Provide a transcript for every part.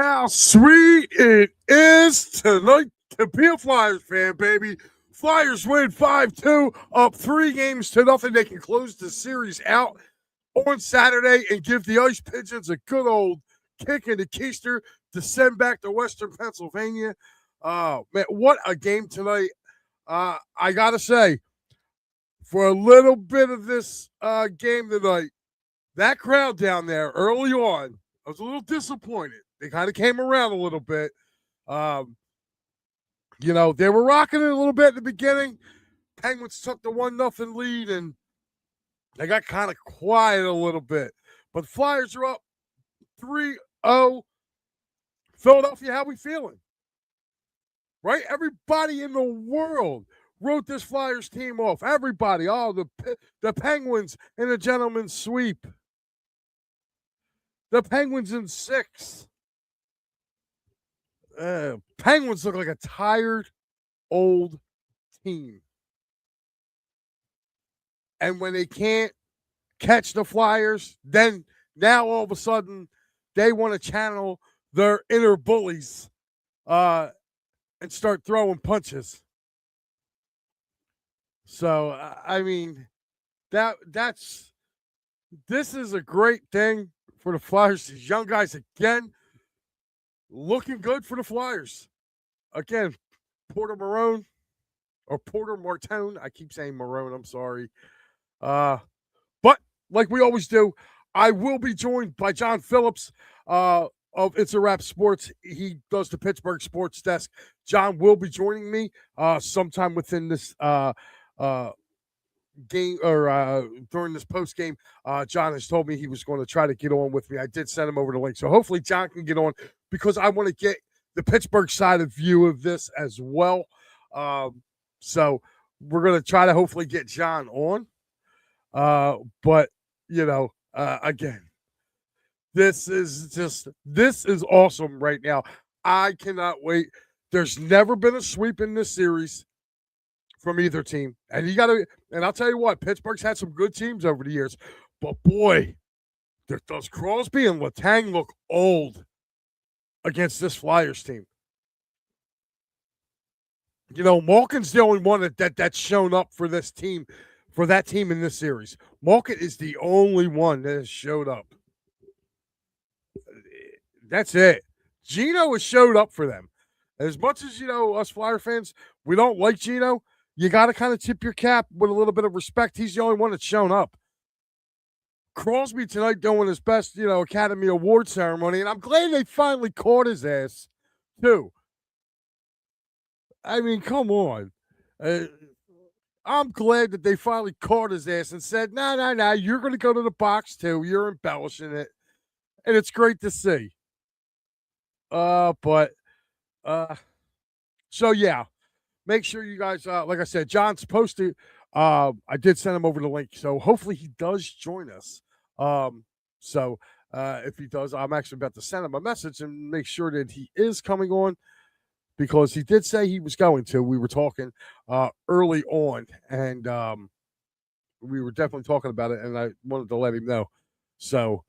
how sweet it is tonight to be a Flyers fan, baby. Flyers win 5-2, up 3-0. They can close the series out on Saturday and give the Ice Pigeons a good old kick in the keister to send back to Western Pennsylvania. Man, what a game tonight. I got to say, for a little bit of this game tonight, that crowd down there early on, I was a little disappointed. They kind of came around a little bit. They were rocking it a little bit in the beginning. Penguins took the 1-0 lead, and they got kind of quiet a little bit. But Flyers are up 3-0. Philadelphia, how we feeling? Right? Everybody in the world wrote this Flyers team off. Everybody. Oh, the Penguins in a gentleman's sweep. The Penguins in 6. Penguins look like a tired, old team. And when they can't catch the Flyers, then now all of a sudden they want to channel their inner bullies and start throwing punches. So, I mean, this is a great thing for the Flyers. These young guys, again, looking good for the Flyers. Again, Porter Marone, I keep saying Marone, I'm sorry. But like we always do, I will be joined by John Phillips of It's a Wrap Sports. He does the Pittsburgh Sports Desk. John will be joining me sometime within this game or during this post game. John has told me he was going to try to get on with me. I did send him over the link, so hopefully John can get on because I want to get the Pittsburgh side of view of this as well. So we're going to try to hopefully get John on. But again, this is awesome right now. I cannot wait. There's never been a sweep in this series from either team. And I'll tell you what, Pittsburgh's had some good teams over the years. But boy, does Crosby and Letang look old against this Flyers team. Malkin's the only one that's shown up for this team, for that team in this series. Malkin is the only one that has showed up. That's it. Gino has showed up for them. As much as, us Flyer fans, we don't like Gino, you got to kind of tip your cap with a little bit of respect. He's the only one that's shown up. Crosby tonight doing his best, Academy Award ceremony, and I'm glad they finally caught his ass, too. I mean, come on. I'm glad that they finally caught his ass and said, no, you're going to go to the box, too. You're embellishing it. And it's great to see. So, yeah. Make sure you guys, like I said, John's posted. I did send him over the link, so hopefully he does join us. If he does, I'm actually about to send him a message and make sure that he is coming on because he did say he was going to. We were talking early on, and we were definitely talking about it, and I wanted to let him know. So,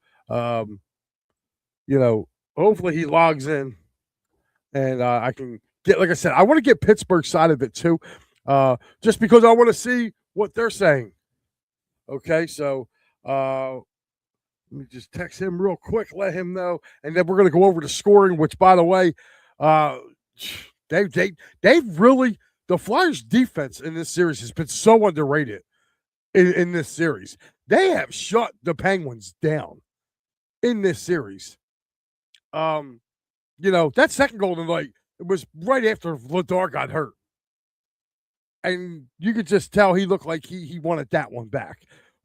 hopefully he logs in, and I can get, like I said, I want to get Pittsburgh's side of it too, just because I want to see what they're saying. Okay, so let me just text him real quick, let him know, and then we're going to go over to scoring. Which, by the way, they've really, the Flyers' defense in this series has been so underrated. In this series, they have shut the Penguins down in this series. That second goal tonight, it was right after Vladar got hurt. And you could just tell he looked like he wanted that one back.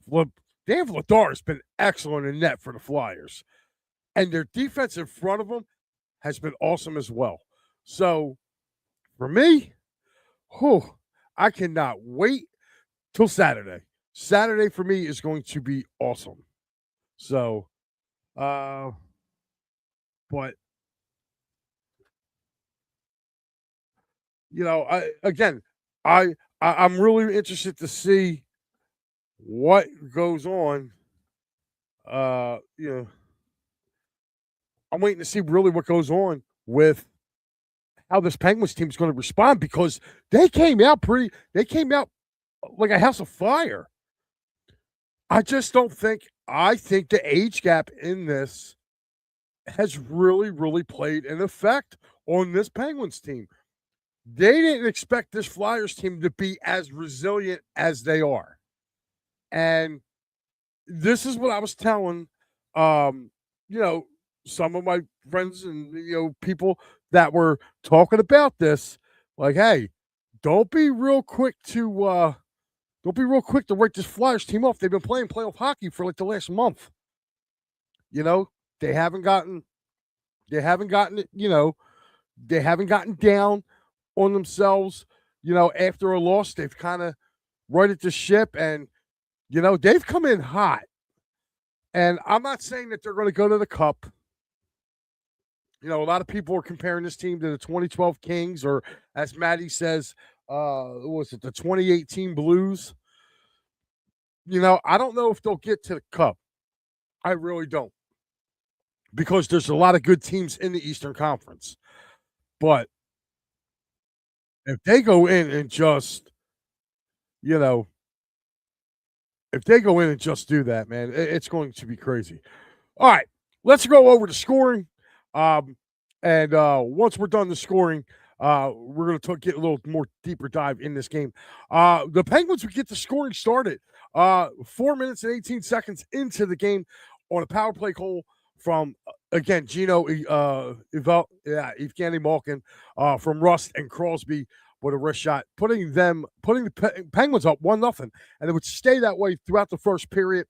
Dan Vladar has been excellent in net for the Flyers. And their defense in front of them has been awesome as well. So, for me, I cannot wait till Saturday. Saturday, for me, is going to be awesome. So, but I'm really interested to see what goes on. I'm waiting to see really what goes on with how this Penguins team is going to respond because they came out like a house of fire. I just don't think I think the age gap in this has really, really played an effect on this Penguins team. They didn't expect this Flyers team to be as resilient as they are. And this is what I was telling you know, some of my friends and people that were talking about this, like, hey, don't be real quick to write this Flyers team off. They've been playing playoff hockey for like the last month. You know, they haven't gotten it, they haven't gotten down on themselves, after a loss. They've kind of righted the ship and they've come in hot. And I'm not saying that they're going to go to the Cup. A lot of people are comparing this team to the 2012 Kings, or as Maddie says, what was it, the 2018 Blues? I don't know if they'll get to the Cup. I really don't. Because there's a lot of good teams in the Eastern Conference. But if they go in and just, if they go in and just do that, man, it's going to be crazy. All right, let's go over to scoring. And once we're done the scoring, we're going to get a little more deeper dive in this game. The Penguins would get the scoring started 4 minutes and 18 seconds into the game on a power play goal from, again, Gino Evgeny Malkin from Rust and Crosby with a wrist shot, putting the Penguins up 1-0, and it would stay that way throughout the first period.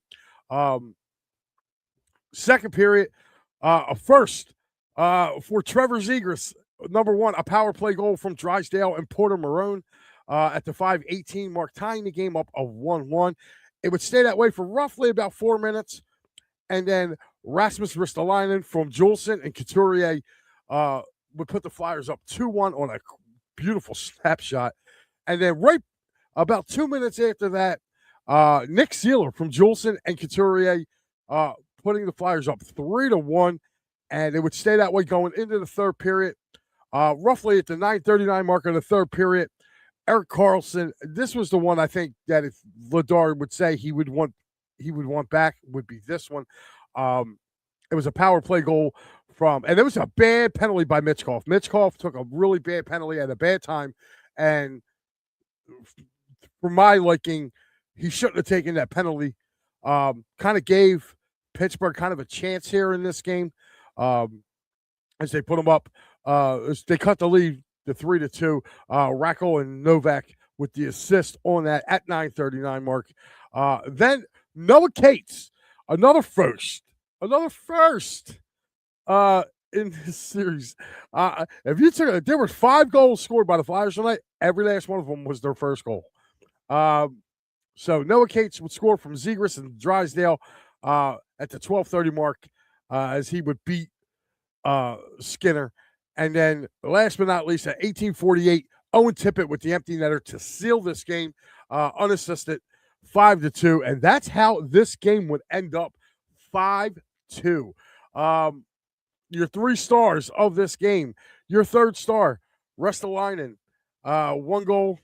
Second period, first for Trevor Zegras, number one, a power play goal from Drysdale and Porter Marone at the 5:18 mark, tying the game up of 1-1. It would stay that way for roughly about 4 minutes, and then Rasmus Ristolainen from Juleson and Couturier would put the Flyers up 2-1 on a beautiful snapshot. And then right about 2 minutes after that, Nick Seeler from Juleson and Couturier putting the Flyers up 3-1, and it would stay that way going into the third period. Roughly at the 9:39 mark of the third period, Erik Karlsson, this was the one I think that if Vladar would say he would want back, would be this one. It was a power play goal and it was a bad penalty by Mitchkov. Mitchkov took a really bad penalty at a bad time, and for my liking, he shouldn't have taken that penalty. Kind of gave Pittsburgh kind of a chance here in this game as they put them up. They cut the lead to 3-2. Rackle and Novak with the assist on that at 9:39 mark. Then Noah Cates, another first in this series. If you took there were 5 goals scored by the Flyers tonight. Every last one of them was their first goal. So Noah Cates would score from Zegras and Drysdale at the 12:30 mark as he would beat Skinner. And then last but not least, at 18:48, Owen Tippett with the empty netter to seal this game unassisted, 5-2. And that's how this game would end up, 5-2. Your 3 stars of this game. Your third star, Ristolainen, 1 goal,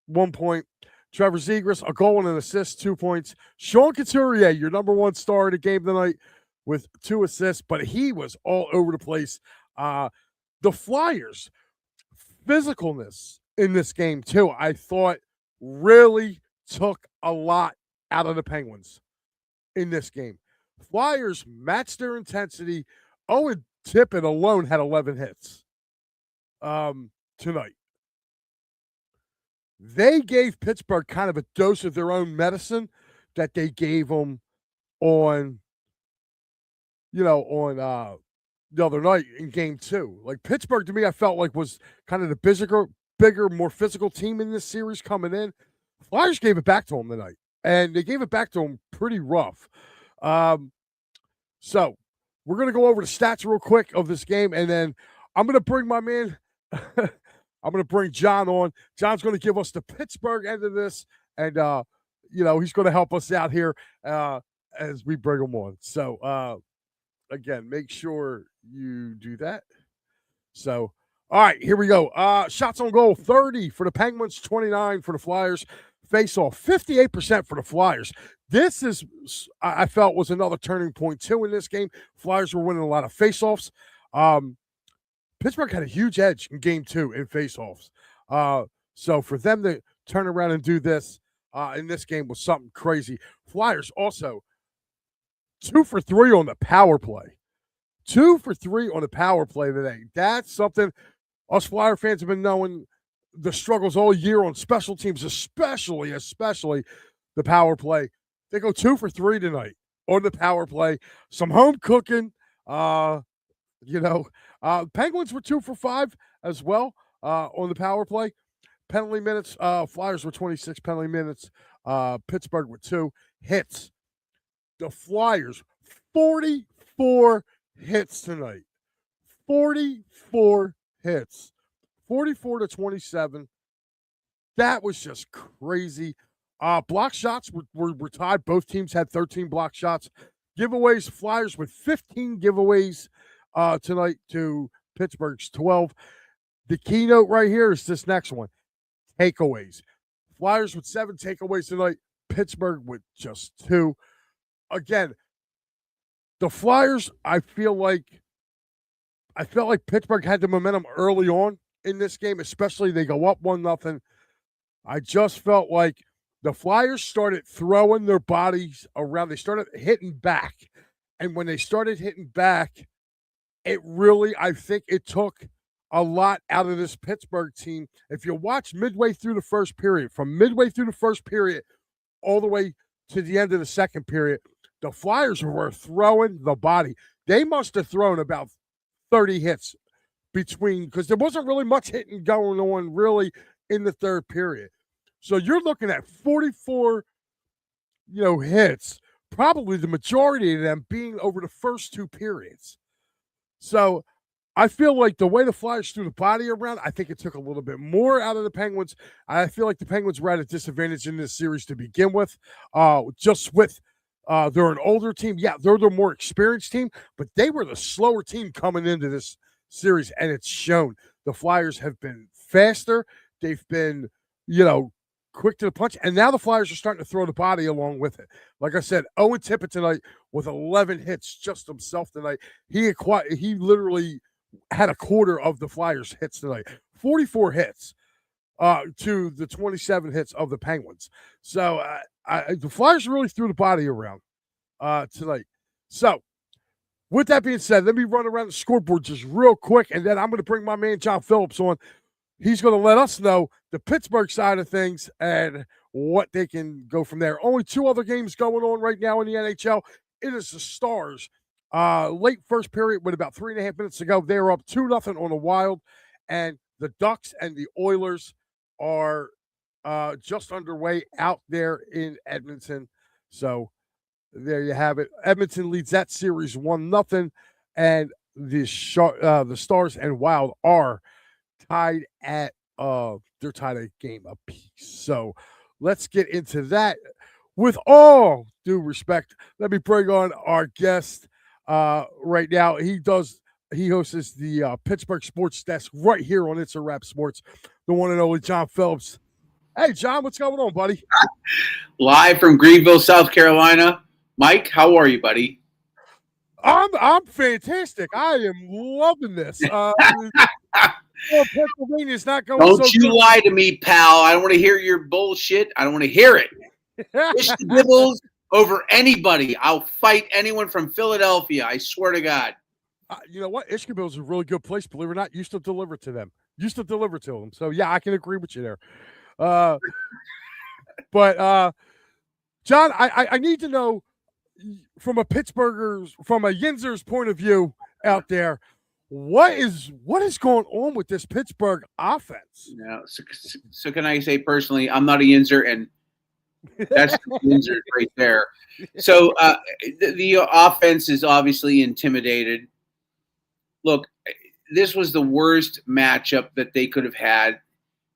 1 point. Trevor Zegras, a goal and an assist, 2 points. Sean Couturier, your number 1 star of the game tonight with 2 assists, but he was all over the place. The Flyers' physicalness in this game, too, I thought really took a lot out of the Penguins in this game. Flyers matched their intensity. Owen Tippett alone had 11 hits tonight. They gave Pittsburgh kind of a dose of their own medicine that they gave them on the other night in game 2. Like, Pittsburgh, to me, I felt like was kind of the bigger, more physical team in this series coming in. Flyers gave it back to them tonight, and they gave it back to them pretty rough. So we're going to go over the stats real quick of this game, and then I'm going to bring my man I'm going to bring John on. John's going to give us the Pittsburgh end of this, and he's going to help us out here as we bring him on. So again, make sure you do that. So, all right, here we go. Shots on goal, 30 for the Penguins, 29 for the Flyers. Face off, 58% for the Flyers. This is, I felt, was another turning point, too, in this game. Flyers were winning a lot of face-offs. Pittsburgh had a huge edge in game 2 in face-offs. So for them to turn around and do this in this game was something crazy. Flyers also 2 for 3 on the power play. 2 for 3 on the power play today. That's something us Flyer fans have been knowing the struggles all year on special teams, especially the power play. They go 2 for 3 tonight on the power play. Some home cooking. Penguins were 2 for 5 as well on the power play. Penalty minutes, Flyers were 26 penalty minutes. Pittsburgh with 2 hits. The Flyers, 44 hits tonight. 44 hits. 44 to 27. That was just crazy. Block shots were tied. Both teams had 13 block shots. Giveaways, Flyers with 15 giveaways tonight to Pittsburgh's 12. The keynote right here is this next one. Takeaways. Flyers with 7 takeaways tonight. Pittsburgh with just 2. Again, the Flyers, I felt like Pittsburgh had the momentum early on in this game, especially they go up 1-0. I just felt like the Flyers started throwing their bodies around. They started hitting back. And when they started hitting back, it really, I think it took a lot out of this Pittsburgh team. If you watch midway through the first period, from midway through the first period all the way to the end of the second period, the Flyers were throwing the body. They must have thrown about 30 hits because there wasn't really much hitting going on really in the third period. So you're looking at 44, hits, probably the majority of them being over the first 2 periods. So I feel like the way the Flyers threw the body around, I think it took a little bit more out of the Penguins. I feel like the Penguins were at a disadvantage in this series to begin with. They're an older team. Yeah, they're the more experienced team, but they were the slower team coming into this series, and it's shown. The Flyers have been faster. They've been, quick to the punch, and now the Flyers are starting to throw the body along with it. Like I said, Owen Tippett tonight with 11 hits just himself tonight. He literally had a quarter of the Flyers' hits tonight. 44 hits to the 27 hits of the Penguins. So the Flyers really threw the body around tonight. So with that being said, let me run around the scoreboard just real quick, and then I'm going to bring my man John Phillips on. He's going to let us know the Pittsburgh side of things and what they can go from there. Only 2 other games going on right now in the NHL. It is the Stars. Late first period with about 3.5 minutes to go. They are up 2-0 on the Wild. And the Ducks and the Oilers are just underway out there in Edmonton. So there you have it. Edmonton leads that series 1-0. And the Stars and Wild are tied at they're tied a game apiece. So let's get into that. With all due respect, let me bring on our guest right now. He hosts the Pittsburgh Sports Desk right here on It's a Wrap Sports, the one and only John Phillips. Hey, John, what's going on, buddy? Live from Greenville, South Carolina. Mike, how are you, buddy? I'm fantastic. I am loving this. Pennsylvania's not going. Don't so you good. Lie to me, pal. I don't want to hear your bullshit. I don't want to hear it. Fish the Dibbles over anybody. I'll fight anyone from Philadelphia. I swear to God. You know what? Ishkabill's is a really good place. Believe it or not, used to deliver to them. So yeah, I can agree with you there. But John, I need to know from a Yinzer's point of view out there, what is going on with this Pittsburgh offense? Yeah, so can I say personally, I'm not a Yinzer, and that's Yinzer right there. So the offense is obviously intimidated. Look, this was the worst matchup that they could have had,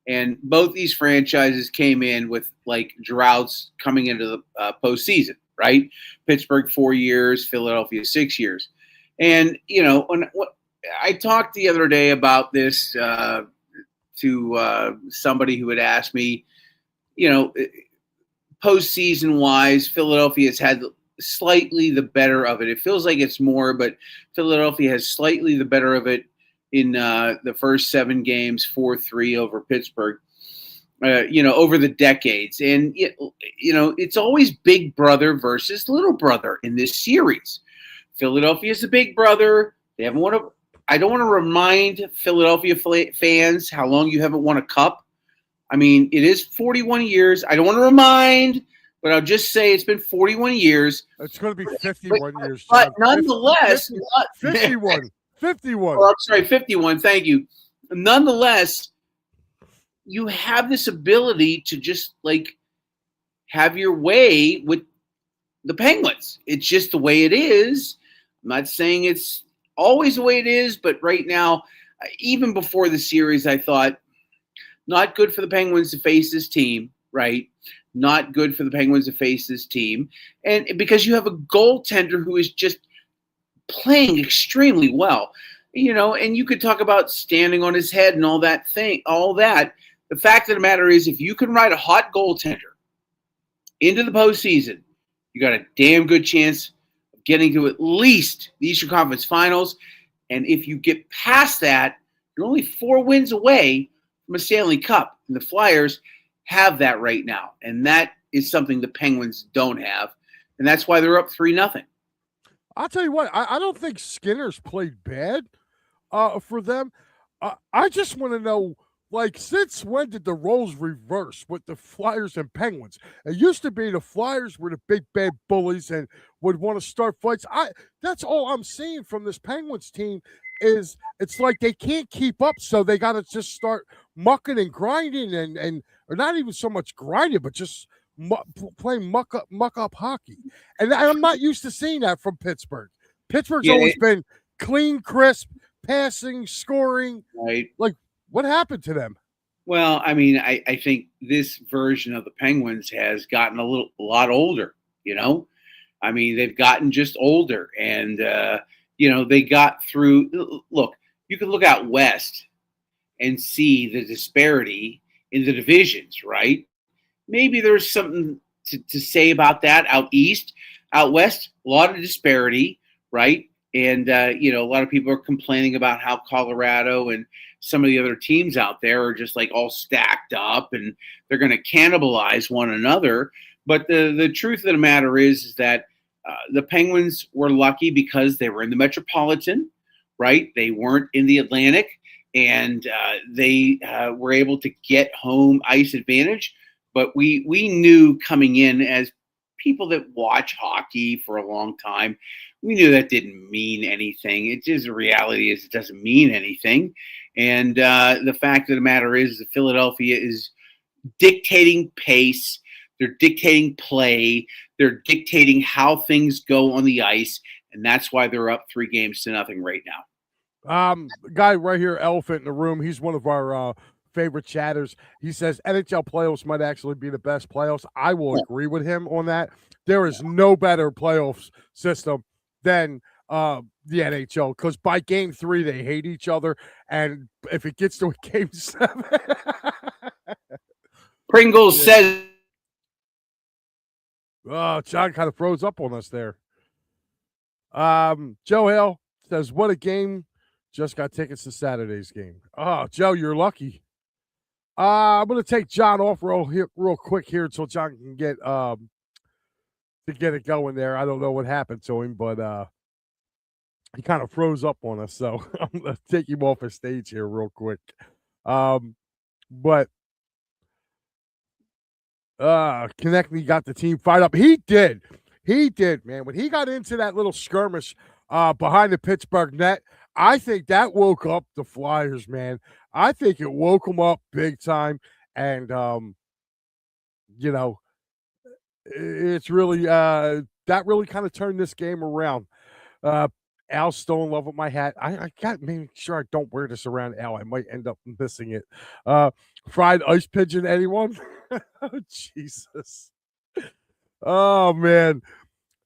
and both these franchises came in with like droughts coming into the postseason, right? Pittsburgh 4 years, Philadelphia 6 years. And when I talked the other day about this to somebody who had asked me, postseason wise, Philadelphia has had slightly the better of it. It feels like it's more, but Philadelphia has slightly the better of it in the first 7 games, 4-3 over Pittsburgh. Over the decades, and it's always big brother versus little brother in this series. Philadelphia is the big brother. They haven't won a. I don't want to remind Philadelphia fans how long you haven't won a cup. I mean, it is 41 years. I don't want to remind, but I'll just say it's been 41 years. It's going to be 51 years, John. But nonetheless, 51. 51. Oh, I'm sorry, 51. Thank you. Nonetheless, you have this ability to just have your way with the Penguins. It's just the way it is. I'm not saying it's always the way it is, but right now, even before the series, I thought not good for the Penguins to face this team, right? Not good for the Penguins to face this team. And because you have a goaltender who is just playing extremely well, and you could talk about standing on his head and all that. The fact of the matter is, if you can ride a hot goaltender into the postseason, you got a damn good chance of getting to at least the Eastern Conference Finals. And if you get past that, you're only 4 wins away from a Stanley Cup. And the Flyers have that right now. And that is something the Penguins don't have. And that's why they're up 3-0. I'll tell you what, I don't think Skinner's played bad for them. I just want to know, since when did the roles reverse with the Flyers and Penguins? It used to be the Flyers were the big bad bullies and would want to start fights. That's all I'm seeing from this Penguins team is it's like they can't keep up, so they got to just start mucking and grinding and or not even so much grinding, but just playing muck up hockey. And I'm not used to seeing that from Pittsburgh. Pittsburgh's always been clean, crisp, passing, scoring. Right. What happened to them? Well, I mean, I think this version of the Penguins has gotten a lot older, I mean, they've gotten just older and, they got through. Look, you can look out west and see the disparity in the divisions, right? Maybe there's something to say about that out east. Out west, a lot of disparity, right? And, a lot of people are complaining about how Colorado and some of the other teams out there are just all stacked up and they're going to cannibalize one another. But the truth of the matter is that the Penguins were lucky because they were in the Metropolitan, right? They weren't in the Atlantic, and they were able to get home ice advantage. But we knew coming in, as people that watch hockey for a long time, we knew that didn't mean anything. It's just the reality is it doesn't mean anything. And the fact of the matter is that Philadelphia is dictating pace. They're dictating play. They're dictating how things go on the ice. And that's why they're up 3-0 right now. Guy right here, Elephant in the Room, he's one of our favorite chatters. He says NHL playoffs might actually be the best playoffs. I will agree with him on that. There is no better playoffs system than the NHL, because by game 3 they hate each other, and if it gets to a game 7, Pringles says, oh, John kind of froze up on us there. Joe Hale says, what a game. Just got tickets to Saturday's game. Oh, Joe, you're lucky. I'm going to take John off real quick here until John can get it going there. I don't know what happened to him, but he kind of froze up on us, so I'm going to take him off the stage here real quick. But Konechny got the team fired up. He did, man. When he got into that little skirmish behind the Pittsburgh net, I think that woke up the Flyers, man. I think it woke them up big time, and it's really that really kind of turned this game around. Al's still in love with my hat. I got to make sure I don't wear this around Al. I might end up missing it. Fried ice pigeon, anyone? Oh, Jesus. Oh, man.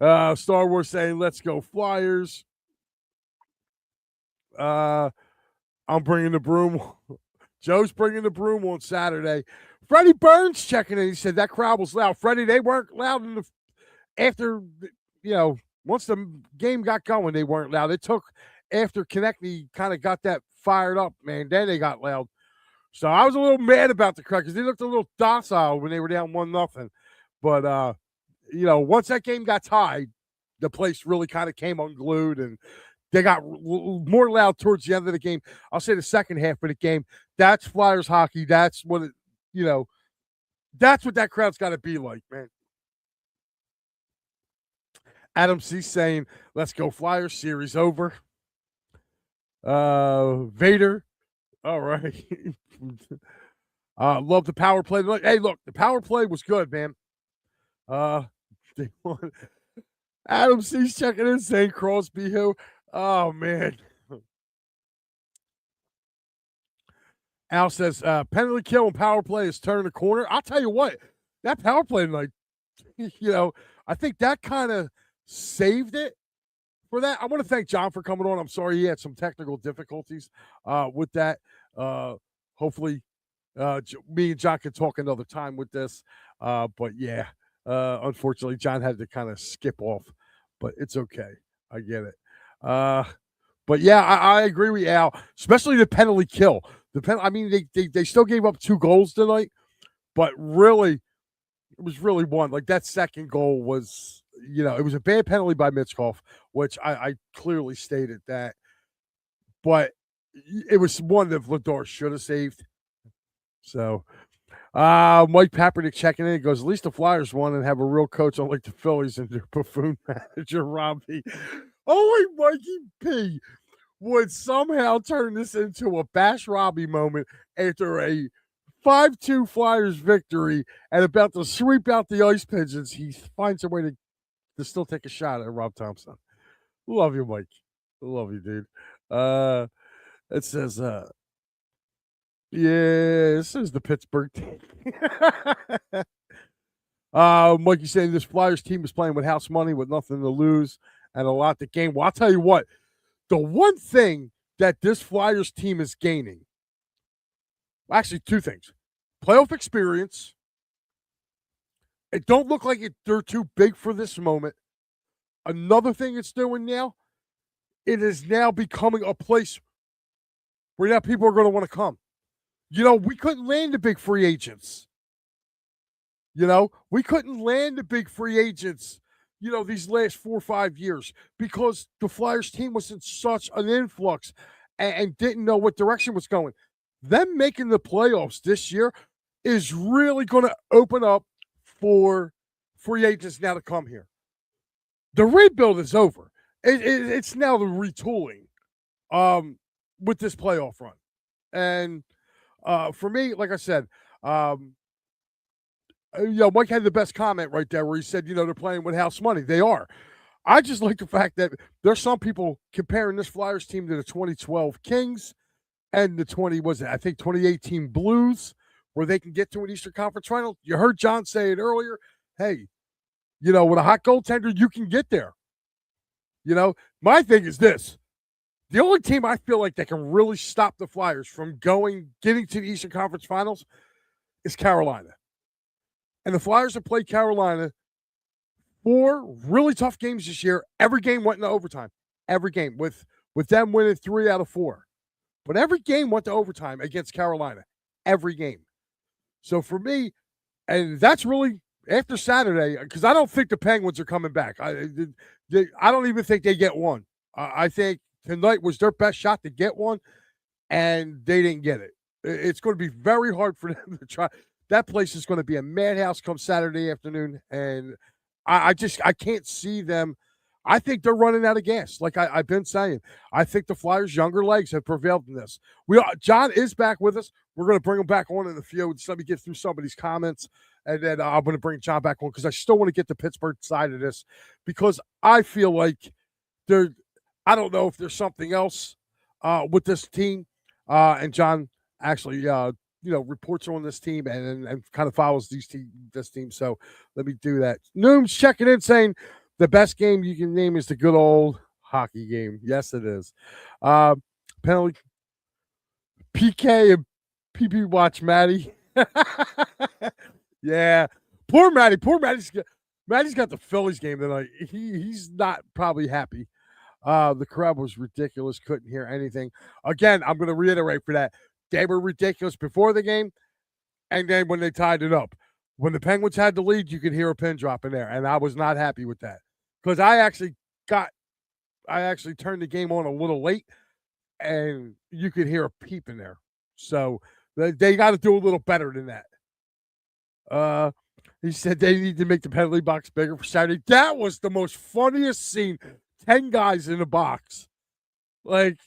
Star Wars saying, let's go Flyers. I'm bringing the broom. Joe's bringing the broom on Saturday. Freddie Burns checking in. He said that crowd was loud. Freddie, they weren't loud after, once the game got going, they weren't loud. It took after Konechny kind of got that fired up, man. Then they got loud. So I was a little mad about the crowd because they looked a little docile when they were down 1-0. But, once that game got tied, the place really kind of came unglued and they got more loud towards the end of the game. I'll say the second half of the game. That's Flyers hockey. That's what that's what that crowd's got to be like, man. Adam C saying, let's go Flyers, series over. Vader. All right. Love the power play. Hey, look, the power play was good, man. They won. Adam C's checking in saying Crosby who. Oh, man. Al says, penalty kill and power play is turning the corner. I'll tell you what, that power play, I think that kind of saved it for that. I want to thank John for coming on. I'm sorry he had some technical difficulties with that. Hopefully, me and John can talk another time with this. But, yeah, unfortunately, John had to kind of skip off. But it's okay. I get it. But, yeah, I agree with you, Al, especially the penalty kill. They still gave up 2 goals tonight, but really, it was really one. Like, that second goal was, it was a bad penalty by Mitchkov, which I clearly stated that. But it was one that Vladar should have saved. So, Mike Papernick checking in. He goes, at least the Flyers won and have a real coach unlike the Phillies and their buffoon manager, Robbie. Only Mikey P would somehow turn this into a Bash Robbie moment after a 5-2 Flyers victory and about to sweep out the Ice Pigeons. He finds a way to still take a shot at Rob Thompson. Love you, Mike. Love you, dude. It says, this is the Pittsburgh team. Mikey saying this Flyers team is playing with house money with nothing to lose and a lot to gain. Well, I'll tell you what. The one thing that this Flyers team is gaining, actually 2 things. Playoff experience. It don't look like they're too big for this moment. Another thing it's doing now, it is now becoming a place where now people are going to want to come. We couldn't land the big free agents. We couldn't land the big free agents these last 4 or 5 years because the Flyers team was in such an influx and didn't know what direction was going. Them making the playoffs this year is really going to open up for free agents now to come here. The rebuild is over. It's now the retooling with this playoff run. And for me, like I said, Mike had the best comment right there where he said, they're playing with house money. They are. I just like the fact that there's some people comparing this Flyers team to the 2012 Kings and the 2018 Blues, where they can get to an Eastern Conference final. You heard John say it earlier. Hey, with a hot goaltender, you can get there. My thing is this. The only team I feel like that can really stop the Flyers from getting to the Eastern Conference finals is Carolina. And the Flyers have played Carolina 4 really tough games this year. Every game went into overtime. Every game, with them winning 3 out of 4. But every game went to overtime against Carolina. Every game. So for me, and that's really after Saturday, because I don't think the Penguins are coming back. I don't even think they get one. I think tonight was their best shot to get one, and they didn't get it. It's going to be very hard for them to try. That place is going to be a madhouse come Saturday afternoon, and I can't see them. I think they're running out of gas, like I've been saying. I think the Flyers' younger legs have prevailed in this. John is back with us. We're going to bring him back on in a few. Just let me get through some of these comments, and then I'm going to bring John back on because I still want to get the Pittsburgh side of this because I feel like I don't know if there's something else with this team, and John actually reports on this team and kind of follows this team. So let me do that. Noom's checking in saying the best game you can name is the good old hockey game. Yes, it is. penalty. PK and PP watch Matty. Yeah. Poor Matty. Matty's got the Phillies game tonight. He's not probably happy. The crowd was ridiculous. Couldn't hear anything. Again, I'm going to reiterate for that. They were ridiculous before the game, and then when they tied it up. When the Penguins had the lead, you could hear a pin drop in there, and I was not happy with that because I actually turned the game on a little late, and you could hear a peep in there. So they got to do a little better than that. He said they need to make the penalty box bigger for Saturday. That was the most funniest scene. 10 guys in a box. Like,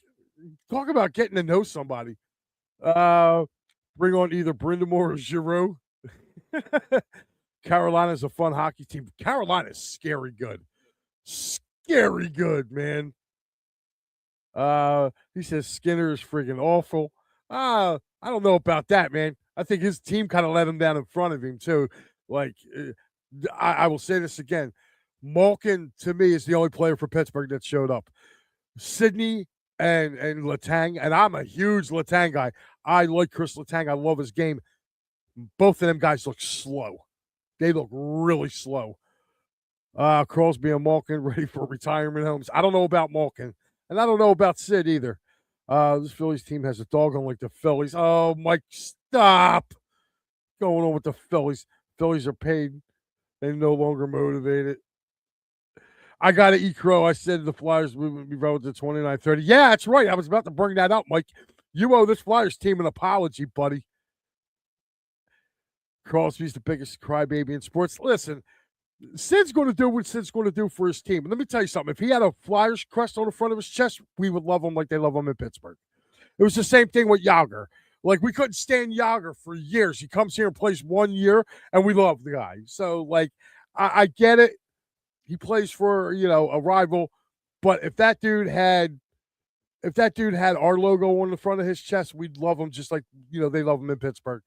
talk about getting to know somebody. Bring on either Brindamore or Giroux. Carolina's a fun hockey team. Carolina's scary good. Scary good, man. He says Skinner is freaking awful. I don't know about that, man. I think his team kind of let him down in front of him, too. Like, I will say this again. Malkin, to me, is the only player for Pittsburgh that showed up. Sidney and Letang, and I'm a huge Letang guy. I like Chris Letang. I love his game. Both of them guys look slow. They look really slow. Crosby and Malkin ready for retirement homes. I don't know about Malkin, and I don't know about Sid either. This Phillies team has a dog on like the Phillies. Oh, Mike, stop going on with the Phillies. Phillies are paid. They're no longer motivated. I got to eat crow. I said the Flyers would be relative to 29-30. Yeah, that's right. I was about to bring that up, Mike. You owe this Flyers team an apology, buddy. Crosby's the biggest crybaby in sports. Listen, Sid's going to do what Sid's going to do for his team. Let me tell you something. If he had a Flyers crest on the front of his chest, we would love him like they love him in Pittsburgh. It was the same thing with Yager. Like, we couldn't stand Yager for years. He comes here and plays 1 year, and we love the guy. So, like, I get it. He plays for, a rival. But if that dude had our logo on the front of his chest, we'd love him just like, they love him in Pittsburgh.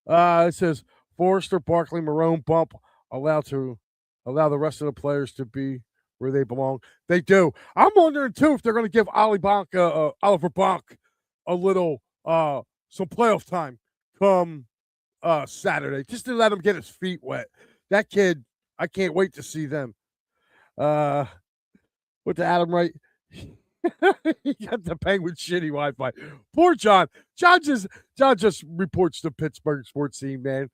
It says, Forrester, Barkley, Marone, Bump allow the rest of the players to be where they belong. They do. I'm wondering, too, if they're going to give Oliver Bonk a little some playoff time come Saturday, just to let him get his feet wet. That kid, I can't wait to see them. What did Adam write? He got the Penguin shitty Wi-Fi. Poor John. John just reports the Pittsburgh sports scene, man.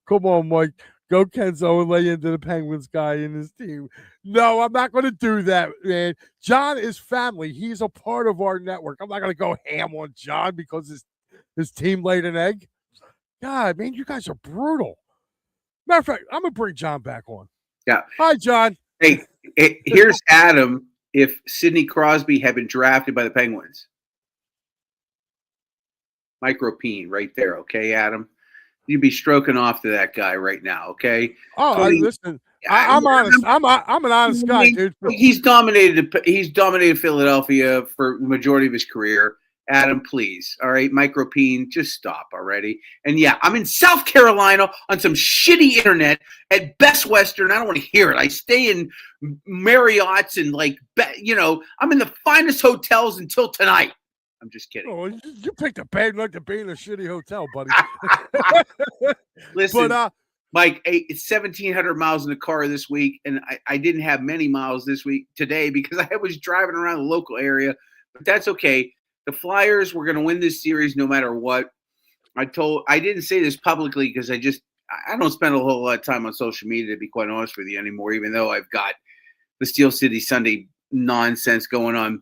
Come on, Mike. Go Kenzo and lay into the Penguins guy in his team. No, I'm not going to do that, man. John is family. He's a part of our network. I'm not going to go ham on John because his team laid an egg. God, man, you guys are brutal. Matter of fact, I'm going to bring John back on. Yeah. Hi, John. Hey, here's Adam if Sidney Crosby had been drafted by the Penguins. Micropene right there, okay, Adam? You'd be stroking off to that guy right now, okay? Oh, listen, I'm honest. I'm an honest guy, dude. He's dominated Philadelphia for the majority of his career. Adam, please, all right? Micropene, just stop already. And yeah, I'm in South Carolina on some shitty internet at Best Western. I don't want to hear it. I stay in Marriott's and I'm in the finest hotels until tonight. I'm just kidding. Oh, you picked a bad night to be in a shitty hotel, buddy. Listen, Mike, it's 1,700 miles in the car this week, and I didn't have many miles today because I was driving around the local area, but that's okay. The Flyers were going to win this series no matter what. I didn't say this publicly because I don't spend a whole lot of time on social media, to be quite honest with you, anymore, even though I've got the Steel City Sunday nonsense going on.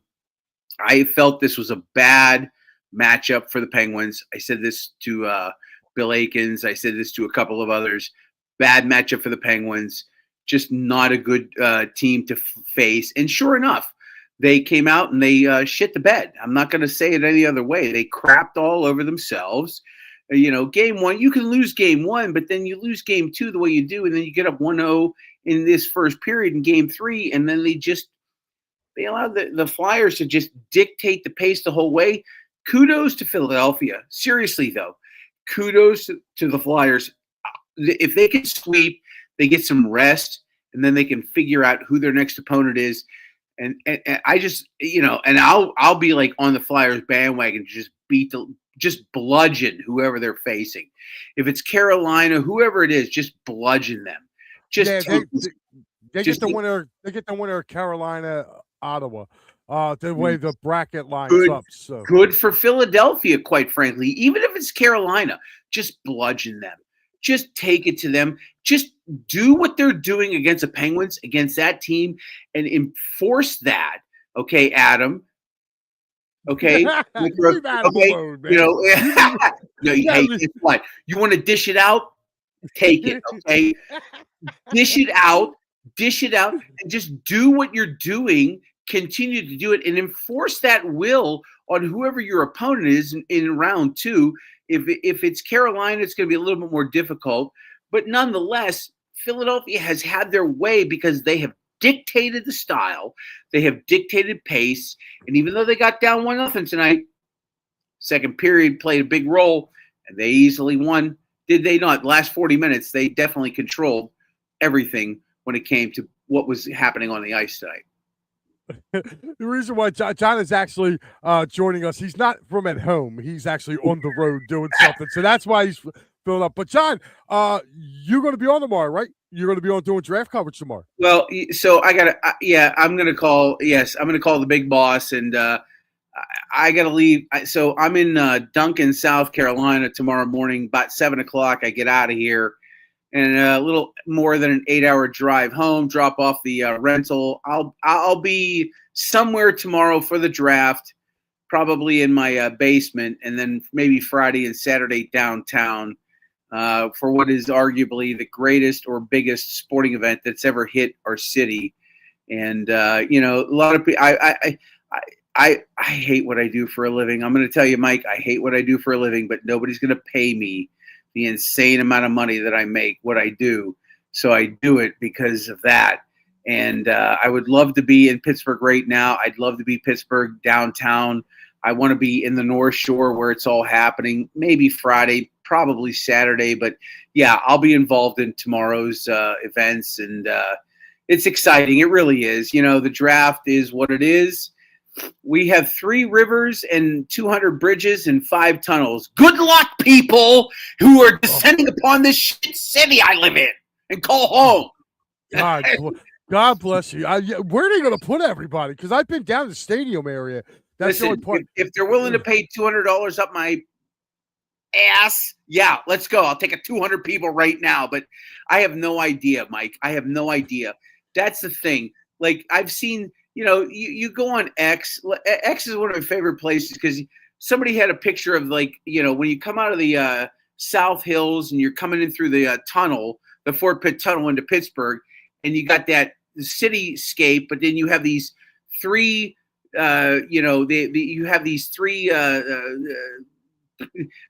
I felt this was a bad matchup for the Penguins. I said this to Bill Aikens. I said this to a couple of others. Bad matchup for the Penguins. Just not a good team to face. And sure enough, they came out and they shit the bed. I'm not going to say it any other way. They crapped all over themselves. Game one, you can lose game one, but then you lose game two the way you do, and then you get up 1-0 in this first period in game three, and then they allowed the Flyers to just dictate the pace the whole way. Kudos to Philadelphia. Seriously, though, kudos to the Flyers. If they can sweep, they get some rest, and then they can figure out who their next opponent is. And I just, and I'll be like on the Flyers bandwagon, just bludgeon whoever they're facing. If it's Carolina, whoever it is, just bludgeon them. Just they get the winner. They get the winner of Carolina, Ottawa. The way the bracket lines up. So good for Philadelphia, quite frankly. Even if it's Carolina, just bludgeon them. Just take it to them. Just do what they're doing against the Penguins, against that team, and enforce that. Okay, Adam. Okay, leave Adam alone, man. It's what you want to dish it out. Take it, okay. Dish it out, and just do what you're doing. Continue to do it and enforce that will on whoever your opponent is in round 2. If it's Carolina, it's going to be a little bit more difficult. But nonetheless, Philadelphia has had their way because they have dictated the style. They have dictated pace. And even though they got down 1-0 tonight, second period played a big role, and they easily won. Did they not? The last 40 minutes, they definitely controlled everything when it came to what was happening on the ice tonight. The reason why John is actually joining us, he's not from at home. He's actually on the road doing something. So that's why he's filling up. But, John, you're going to be on tomorrow, right? You're going to be on doing draft coverage tomorrow. Well, so I got to I'm going to call – yes, I'm going to call the big boss, and I got to leave. So I'm in Duncan, South Carolina tomorrow morning. About 7 o'clock, I get out of here. And a little more than an 8-hour drive home, drop off the rental. I'll be somewhere tomorrow for the draft, probably in my basement, and then maybe Friday and Saturday downtown for what is arguably the greatest or biggest sporting event that's ever hit our city. And a lot of people, I hate what I do for a living. I'm going to tell you, Mike, I hate what I do for a living, but nobody's going to pay me the insane amount of money that I make, what I do. So I do it because of that. And I would love to be in Pittsburgh right now. I'd love to be Pittsburgh downtown. I want to be in the North Shore where it's all happening, maybe Friday, probably Saturday. But, yeah, I'll be involved in tomorrow's events. And it's exciting. It really is. The draft is what it is. We have 3 rivers and 200 bridges and 5 tunnels. Good luck, people who are descending upon this shit city I live in and call home. God bless you. Where are they going to put everybody? Because I've been down to the stadium area. That's the only point. If they're willing to pay $200 up my ass, yeah, let's go. I'll take a 200 people right now. But I have no idea, Mike. I have no idea. That's the thing. Like, I've seen – you go on X. X is one of my favorite places because somebody had a picture of when you come out of the South Hills and you're coming in through the tunnel, the Fort Pitt Tunnel into Pittsburgh, and you got that cityscape, but then you have these 3, you have these 3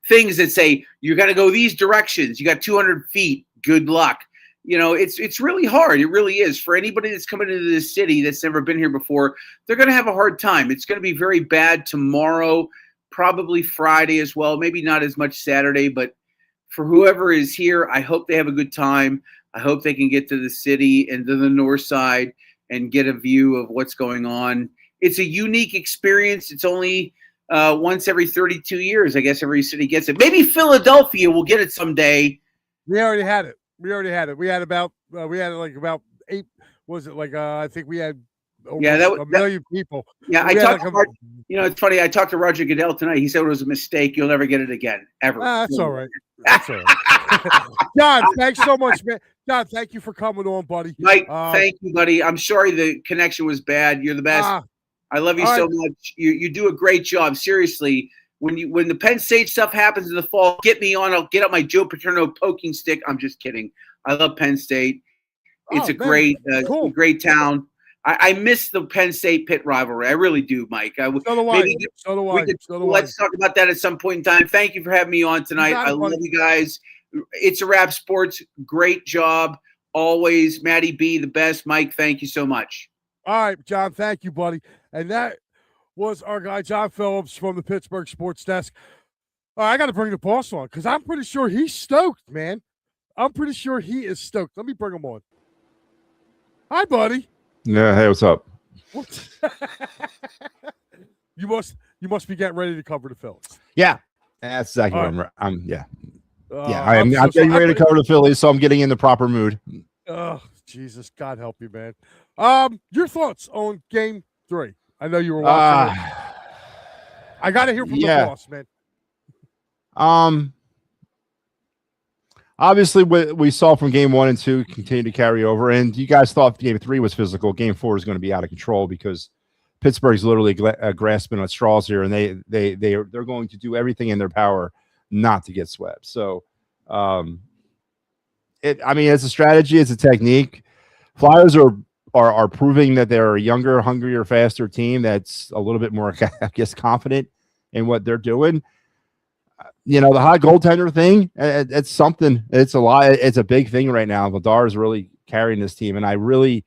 things that say you got to go these directions. You got 200 feet. Good luck. It's really hard. It really is. For anybody that's coming into this city that's never been here before, they're going to have a hard time. It's going to be very bad tomorrow, probably Friday as well, maybe not as much Saturday. But for whoever is here, I hope they have a good time. I hope they can get to the city and to the north side and get a view of what's going on. It's a unique experience. It's only once every 32 years. I guess every city gets it. Maybe Philadelphia will get it someday. We already had it. We had about 8. Was it I think we had over a million people. Yeah, it's funny. I talked to Roger Goodell tonight. He said it was a mistake. You'll never get it again, ever. That's all right. That's all right. John, thanks so much, man. John, thank you for coming on, buddy. Mike, thank you, buddy. I'm sorry the connection was bad. You're the best. I love you so much. You do a great job. Seriously. When the Penn State stuff happens in the fall, get me on. I'll get up my Joe Paterno poking stick. I'm just kidding. I love Penn State. It's great town. I miss the Penn State Pitt rivalry. I really do, Mike. So do I. Let's talk about that at some point in time. Thank you for having me on tonight. I love you guys. It's a Wrap Sports. Great job. Always. Matty B, the best. Mike, thank you so much. All right, John. Thank you, buddy. And that was our guy, John Phillips from the Pittsburgh Sports Desk. I got to bring the boss on because I'm pretty sure he's stoked, man. I'm pretty sure he is stoked. Let me bring him on. Hi, buddy. Yeah, hey, what's up? What? you must be getting ready to cover the Phillies. Yeah, that's exactly All what I'm. Yeah. I'm I'm getting ready to cover the Phillies, so I'm getting in the proper mood. Oh, Jesus, God help you, man. Your thoughts on Game 3? I know you were watching it. I got to hear from the boss, man. Obviously, what we saw from Game 1 and 2 continue to carry over, and you guys thought Game 3 was physical. Game 4 is going to be out of control because Pittsburgh's literally grasping at straws here, and they're going to do everything in their power not to get swept. So, it's a strategy, it's a technique. Flyers are proving that they're a younger, hungrier, faster team that's a little bit more, I guess, confident in what they're doing. The hot goaltender thing, it's something. It's a lot. It's a big thing right now. Vladar is really carrying this team, and I really,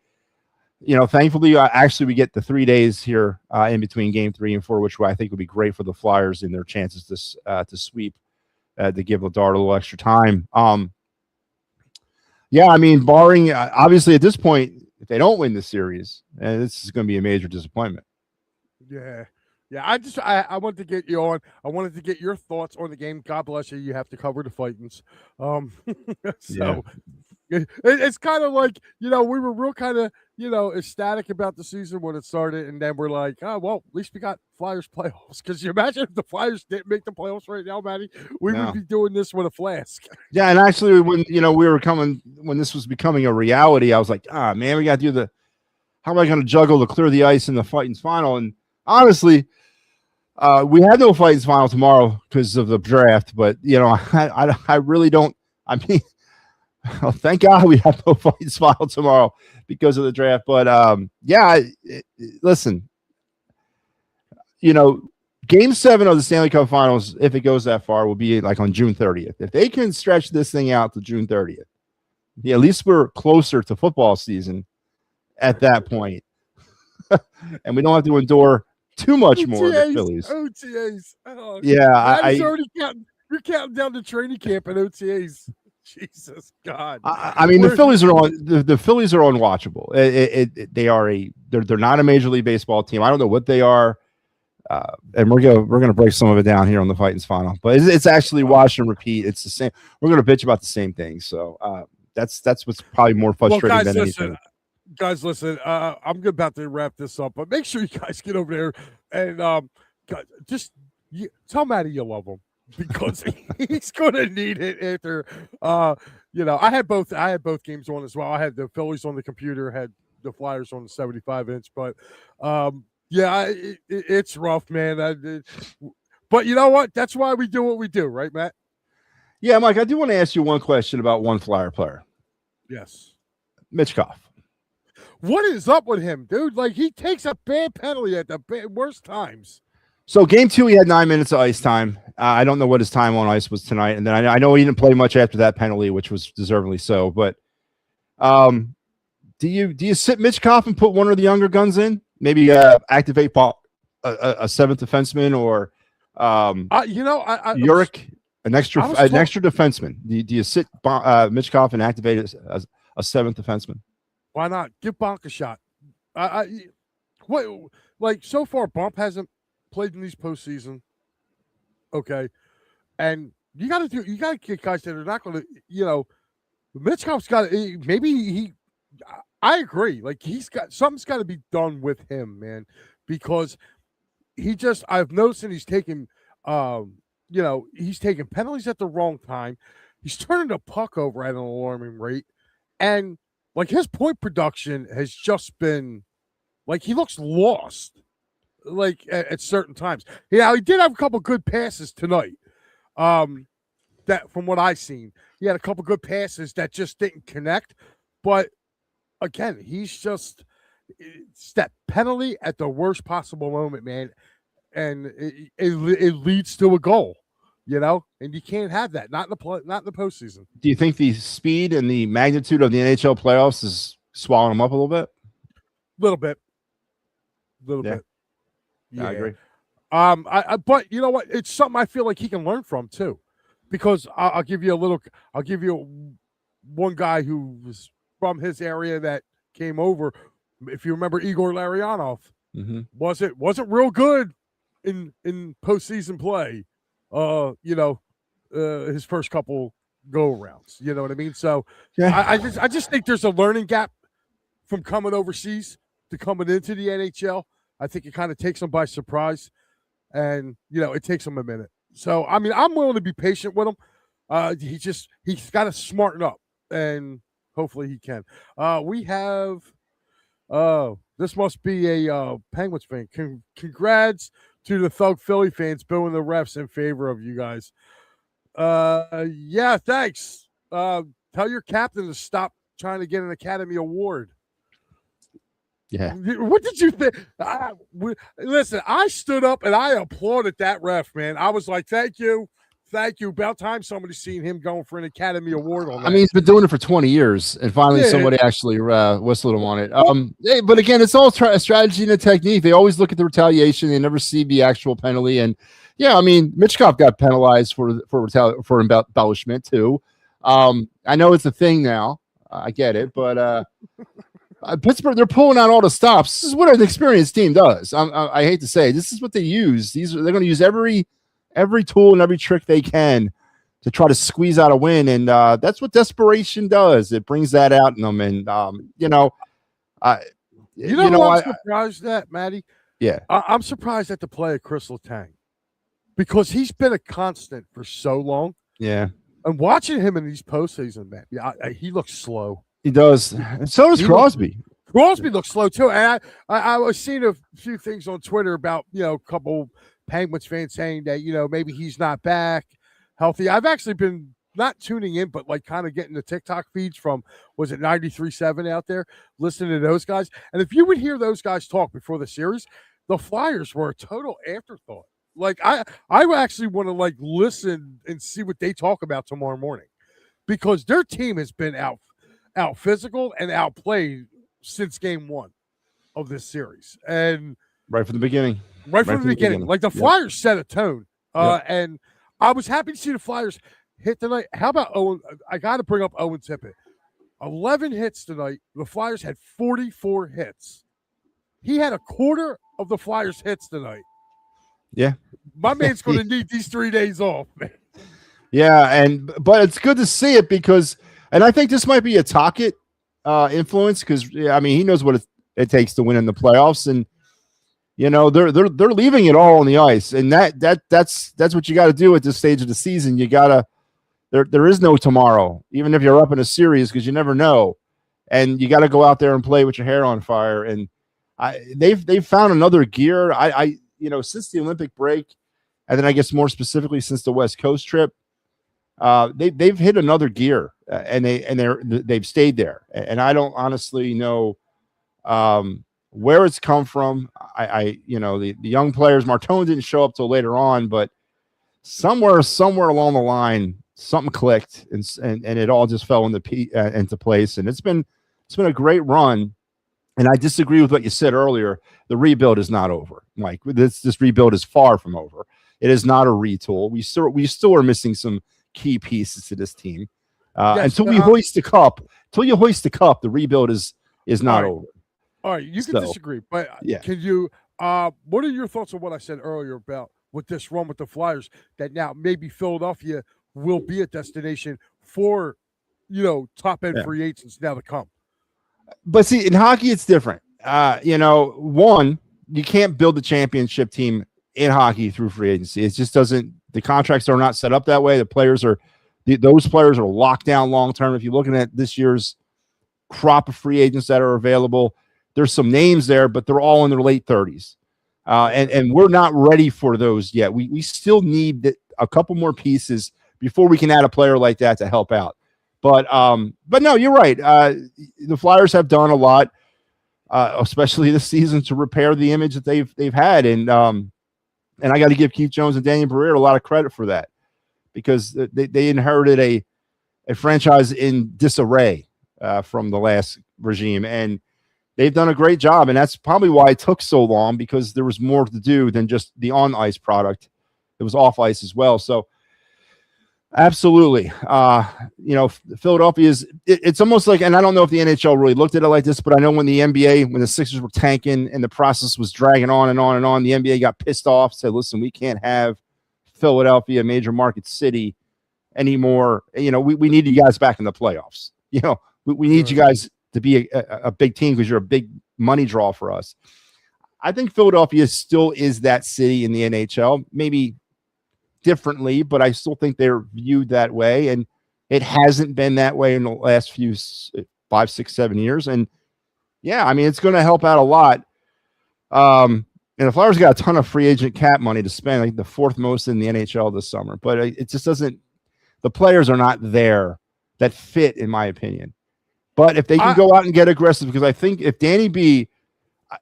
thankfully, actually we get the 3 days here in between Game 3 and 4, which I think would be great for the Flyers in their chances to sweep, to give Vladar a little extra time. Barring obviously at this point, if they don't win the series, this is going to be a major disappointment. Yeah. I wanted to get you on. I wanted to get your thoughts on the game. God bless you. You have to cover the Fightins. It's kind of like, we were real kind of, ecstatic about the season when it started, and then we're like, oh, well, at least we got Flyers playoffs. Because you imagine if the Flyers didn't make the playoffs right now, Matty, we would be doing this with a flask. Yeah, and actually, when when this was becoming a reality, I was like, man, we got to do how am I going to juggle to clear the ice in the Fightins final? And honestly, we have no Fightins final tomorrow because of the draft, but I really don't. Thank God we have no Fightins final tomorrow because of the draft. But listen, Game 7 of the Stanley Cup Finals, if it goes that far, will be like on June 30th. If they can stretch this thing out to June 30th, at least we're closer to football season at that point, and we don't have to endure too much more the Phillies. OTAs. Oh, yeah, you're counting down to training camp and OTAs. Jesus God. The Phillies are on. The Phillies are unwatchable. They're not a Major League Baseball team. I don't know what they are, and we're gonna break some of it down here on the Fightins final. But it's actually watch and repeat. It's the same. We're gonna bitch about the same thing. So that's what's probably more frustrating than anything. Guys, listen, I'm about to wrap this up, but make sure you guys get over there and tell Matty you love him because he's going to need it after, I had both games on as well. I had the Phillies on the computer, had the Flyers on the 75-inch, but it's rough, man. But you know what? That's why we do what we do, right, Matt? Yeah, Mike, I do want to ask you one question about one Flyer player. Yes. Michkov. What is up with him, dude? Like, he takes a bad penalty at the worst times. So Game 2, he had 9 minutes of ice time. I don't know what his time on ice was tonight. And then I know he didn't play much after that penalty, which was deservedly so. But do you sit Michkov and put one of the younger guns in? Maybe activate a seventh defenseman or Uric, an extra defenseman. Do you sit Michkov and activate as a seventh defenseman? Why not? Give Bonk a shot. So far, Bump hasn't played in these postseason. Okay. And you got to get guys that are not going to, Michkov's got to, I agree. Like, something's got to be done with him, man, because I've noticed that he's taking, he's taking penalties at the wrong time. He's turning the puck over at an alarming rate. And, like, his point production has just been, like, he looks lost, like, at certain times. Yeah, he did have a couple good passes tonight. That from what I've seen, he had a couple good passes that just didn't connect. But again, it's that penalty at the worst possible moment, man, and it leads to a goal. And you can't have that. Not in the postseason. Do you think the speed and the magnitude of the NHL playoffs is swallowing them up a little bit? Little bit. Yeah, I agree. But you know what? It's something I feel like he can learn from too, because I'll give you one guy who was from his area that came over If you remember Igor Larionov, Mm-hmm. wasn't real good in postseason play. His first couple go arounds. You know what I mean? So Yeah. I just think there's a learning gap from coming overseas to coming into the NHL. I think it kind of takes him by surprise, and it takes him a minute. So I mean, I'm willing to be patient with him. He's got to smarten up, and hopefully he can. We have. This must be a Penguins fan. Congrats to the Thug Philly fans booing the refs in favor of you guys. Yeah, thanks. Tell your captain to stop trying to get an Academy Award. Yeah. What did you think? Listen, I stood up and I applauded that ref, man. I was like, thank you. About time somebody's seen him going for an Academy Award on that. I mean, he's been doing it for 20 years, and finally somebody actually whistled him on it. But again, it's all a strategy and a technique. They always look at the retaliation. They never see the actual penalty. And yeah, I mean, Mitchkov got penalized for embellishment too. I know it's a thing now. I get it, but Pittsburgh, they're pulling out all the stops. This is what an experienced team does. I hate to say, this is what they use. They're going to use every tool and every trick they can to try to squeeze out a win, and that's what desperation does. It brings that out in them, and I'm surprised at, Matty. Yeah, I'm surprised at the play of Chris Letang because he's been a constant for so long. Yeah, and watching him in these postseason, man, he looks slow. He does, and so does Crosby. Crosby looks slow too, and I was seeing a few things on Twitter about a couple Penguins fans saying that maybe he's not back healthy. I've actually been not tuning in, but like kind of getting the TikTok feeds from, was it 93.7 out there, listening to those guys. And if you would hear those guys talk before the series, the Flyers were a total afterthought. Like I actually want to like listen and see what they talk about tomorrow morning, because their team has been out physical and outplayed since game one of this series, and right from the beginning. Right from the beginning. Like the Flyers set a tone. And I was happy to see the Flyers hit tonight. How about Owen? I got to bring up Owen Tippett. 11 hits tonight. The Flyers had 44 hits. He had a quarter of the Flyers' hits tonight. Yeah. My man's going to need these 3 days off, man. Yeah, but it's good to see it because, and I think this might be a Tocchet influence because, I mean, he knows what it takes to win in the playoffs, and they're leaving it all on the ice, and that's what you got to do at this stage of the season. You gotta there is no tomorrow, even if you're up in a series, because you never know, and you got to go out there and play with your hair on fire. And they've found another gear. Since the Olympic break, and then I guess more specifically since the West Coast trip, they've hit another gear, and they've stayed there. And I don't honestly know where it's come from. The young players, Martone didn't show up till later on, but somewhere along the line, something clicked, and it all just fell into place. And it's been a great run. And I disagree with what you said earlier. The rebuild is not over. Mike, this rebuild is far from over. It is not a retool. We still are missing some key pieces to this team. Until you hoist the cup, the rebuild is not over. All right, you can disagree, but can you? What are your thoughts on what I said earlier about with this run with the Flyers, that now maybe Philadelphia will be a destination for, top end free agents now to come? But see, in hockey, it's different. One, you can't build a championship team in hockey through free agency. It just doesn't. The contracts are not set up that way. Those players are locked down long term. If you're looking at this year's crop of free agents that are available, there's some names there, but they're all in their late 30s. And we're not ready for those yet. We still need a couple more pieces before we can add a player like that to help out. But no, you're right. The Flyers have done a lot, especially this season, to repair the image that they've had. And I got to give Keith Jones and Daniel Briere a lot of credit for that, because they inherited a franchise in disarray from the last regime, and they've done a great job. And that's probably why it took so long, because there was more to do than just the on ice product. It was off ice as well. So Absolutely. Philadelphia it's almost like, and I don't know if the NHL really looked at it like this, but I know when the Sixers were tanking and the process was dragging on and on and on, the NBA got pissed off, said, listen, we can't have Philadelphia, a major market city, anymore. We need you guys back in the playoffs. We need you guys to be a big team because you're a big money draw for us. I think Philadelphia still is that city in the NHL, maybe differently, but I still think they're viewed that way. And it hasn't been that way in the last few 5, 6, 7 years. And yeah, I mean, it's going to help out a lot. And the Flyers got a ton of free agent cap money to spend, like the 4th most in the NHL this summer, but it just doesn't, the players are not there that fit, in my opinion. But if they can go out and get aggressive, because I think if Danny B,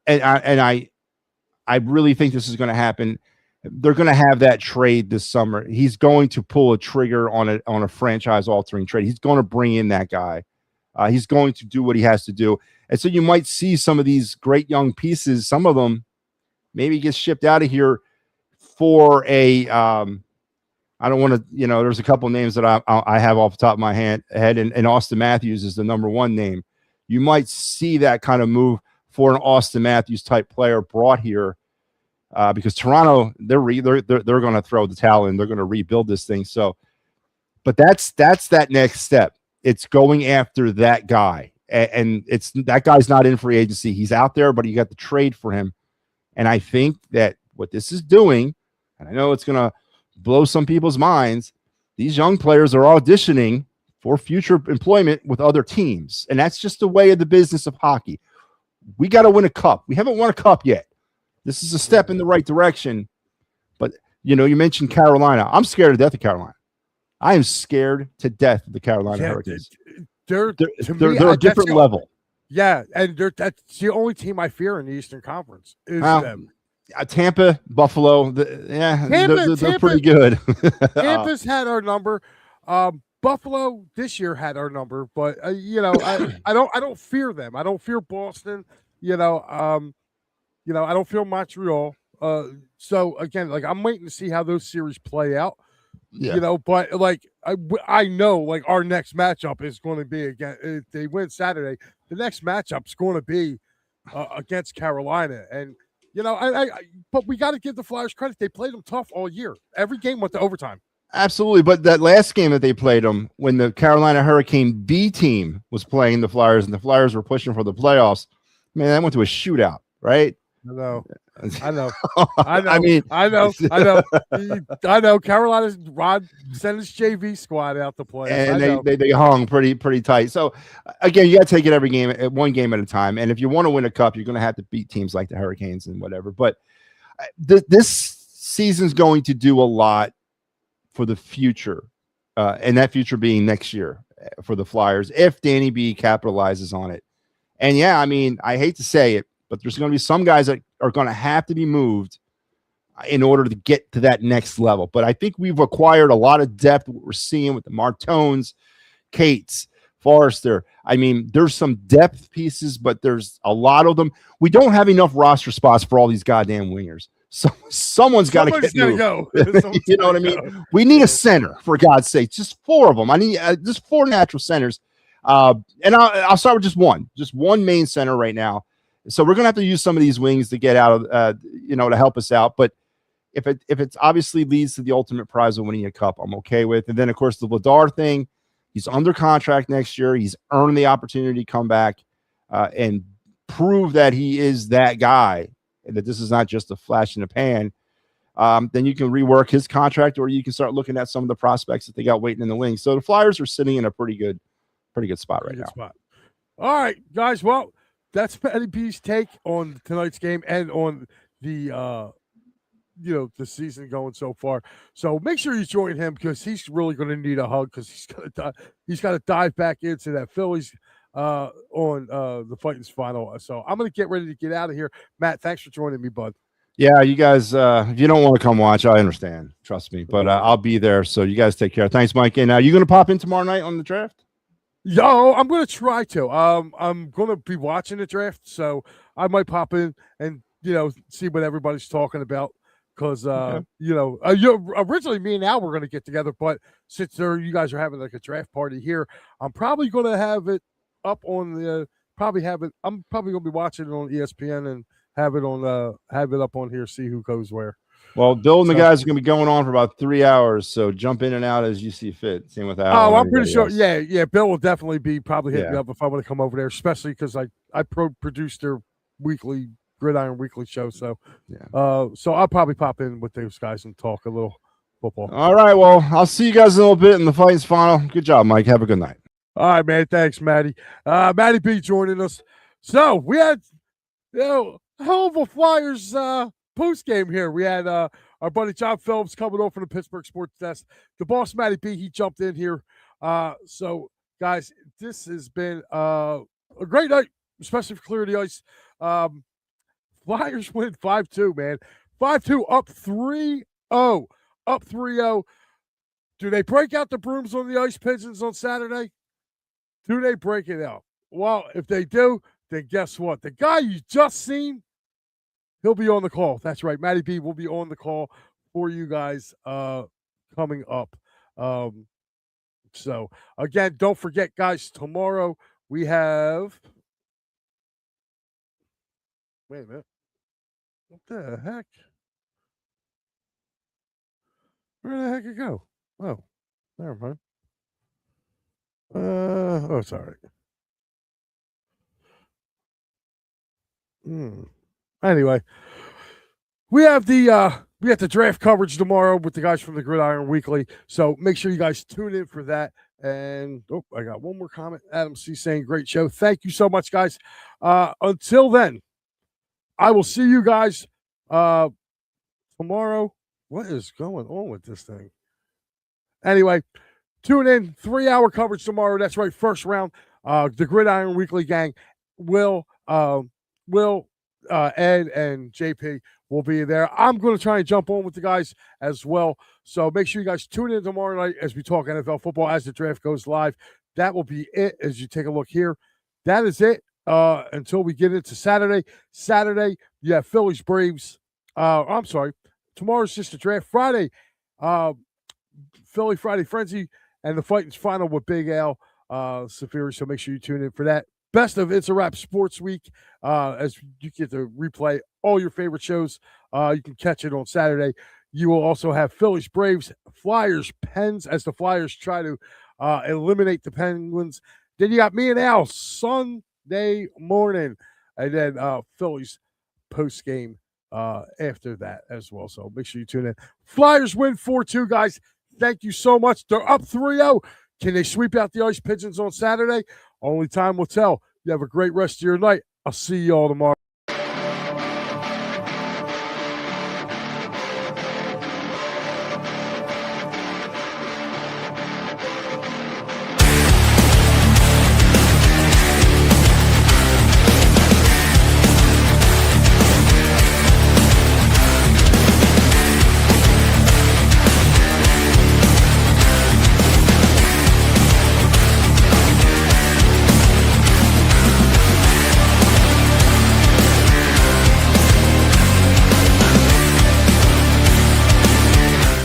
and I really think this is going to happen, they're going to have that trade this summer. He's going to pull a trigger on a franchise-altering trade. He's going to bring in that guy. He's going to do what he has to do. And so you might see some of these great young pieces, some of them maybe get shipped out of here for a I don't want to, there's a couple names that I have off the top of my head, and Austin Matthews is the number 1 name. You might see that kind of move for an Austin Matthews type player brought here because Toronto, they're going to throw the towel in. They're going to rebuild this thing. So, but that's that next step. It's going after that guy, and it's that guy's not in free agency. He's out there, but you got the trade for him. And I think that what this is doing, and I know it's going to blow some people's minds, these young players are auditioning for future employment with other teams. And that's just the way of the business of hockey. We got to win a cup. We haven't won a cup yet. This is a step in the right direction. But, you mentioned Carolina. I'm scared to death of Carolina. I am scared to death of the Carolina Hurricanes. They're a different level. Yeah, and that's the only team I fear in the Eastern Conference is them. Tampa, Buffalo, they're pretty good. Tampa's had our number. Buffalo this year had our number, but I don't fear them. I don't fear Boston. I don't fear Montreal. So again, like I'm waiting to see how those series play out. Yeah. But like I know, like our next matchup is going to be again. If they win Saturday, the next matchup is going to be against Carolina, and but we got to give the Flyers credit. They played them tough all year. Every game went to overtime. Absolutely, but that last game that they played them, when the Carolina Hurricane B team was playing the Flyers, and the Flyers were pushing for the playoffs, man, that went to a shootout, right? I know. I know. Carolina's Rod sent his JV squad out to play, and they hung pretty tight. So again, you got to take it every game, one game at a time. And if you want to win a cup, you're going to have to beat teams like the Hurricanes and whatever. But this season's going to do a lot for the future, and that future being next year for the Flyers if Danny B capitalizes on it. And yeah, I mean, I hate to say it, but there's going to be some guys that are going to have to be moved in order to get to that next level. But I think we've acquired a lot of depth. What we're seeing with the Martones, Cates, Forrester. I mean, there's some depth pieces, but there's a lot of them. We don't have enough roster spots for all these goddamn wingers. So someone's got to go. You know what I mean? We need a center, for God's sake. Just 4 of them. I need just 4 natural centers. And I'll start with just one main center right now. So we're going to have to use some of these wings to get out of, to help us out. But if it obviously leads to the ultimate prize of winning a cup, I'm okay with. And then, of course, the Vladar thing, he's under contract next year. He's earned the opportunity to come back and prove that he is that guy, and that this is not just a flash in the pan. Then you can rework his contract, or you can start looking at some of the prospects that they got waiting in the wings. So the Flyers are sitting in a pretty good spot right now. All right, guys. Well, that's Patty B's take on tonight's game and on the the season going so far. So make sure you join him because he's really going to need a hug because he's got to dive back into that Phillies on the Fightins final. So I'm going to get ready to get out of here. Matt, thanks for joining me, bud. Yeah, you guys, if you don't want to come watch, I understand. Trust me. But I'll be there. So you guys take care. Thanks, Mike. And you going to pop in tomorrow night on the draft? Yo, I'm going to try to. I'm going to be watching the draft, so I might pop in and, see what everybody's talking about. because Okay. originally me and Al were going to get together, but since you guys are having like a draft party here, I'm probably going to have it up on the. I'm probably going to be watching it on ESPN and have it up on here. See who goes where. Well, Bill and the So- guys are going to be going on for about 3 hours, so jump in and out as you see fit. Same with Al. Oh, and I'm pretty sure. everybody else. Yeah. Bill will definitely be probably hitting me Yeah. up if I want to come over there, especially because I produced their weekly Gridiron Weekly show. So, Yeah. so I'll probably pop in with those guys and talk a little football. All right. Well, I'll see you guys in a little bit in the Fight's final. Good job, Mike. Have a good night. All right, man. Thanks, Matty. Matty B joining us. So we had, hell of a Flyers post game here. We had our buddy John Phillips coming over from the Pittsburgh Sports Desk. The boss, Matty B, he jumped in here. So, guys, this has been a great night, especially for clearing the ice. Flyers win 5-2, man. 5-2, up 3-0. Up 3-0. Do they break out the brooms on the Ice Pigeons on Saturday? Do they break it out? Well, if they do, then guess what? The guy you just seen, he'll be on the call. That's right. Matty B will be on the call for you guys coming up. So, again, don't forget, guys, tomorrow we have – wait a minute. What the heck? Where the heck it go? Oh, never mind. Oh, it's all right. Anyway, we have the draft coverage tomorrow with the guys from the Gridiron Weekly. So make sure you guys tune in for that. And I got one more comment. Adam C saying, great show. Thank you so much, guys. Until then, I will see you guys tomorrow. What is going on with this thing? Anyway, tune in. 3-hour coverage tomorrow. That's right. First round. The Gridiron Weekly gang will Ed and JP will be there. I'm going to try and jump on with the guys as well. So make sure you guys tune in tomorrow night as we talk NFL football as the draft goes live. That will be it as you take a look here. That is it until we get into Saturday. Saturday, you have Phillies Braves. I'm sorry. Tomorrow's just the draft. Friday, Philly Friday Frenzy and the Fight's final with Big Al Safiri. So make sure you tune in for that. Best of It's a Wrap Sports Week as you get to replay all your favorite shows. You can catch it on Saturday. You will also have Phillies, Braves, Flyers, Pens as the Flyers try to eliminate the Penguins. Then you got me and Al Sunday morning, and then Phillies post game after that as well. So make sure you tune in. Flyers win 4-2, guys. Thank you so much. They're up 3-0. Can they sweep out the Ice Pigeons on Saturday? Only time will tell. You have a great rest of your night. I'll see you all tomorrow.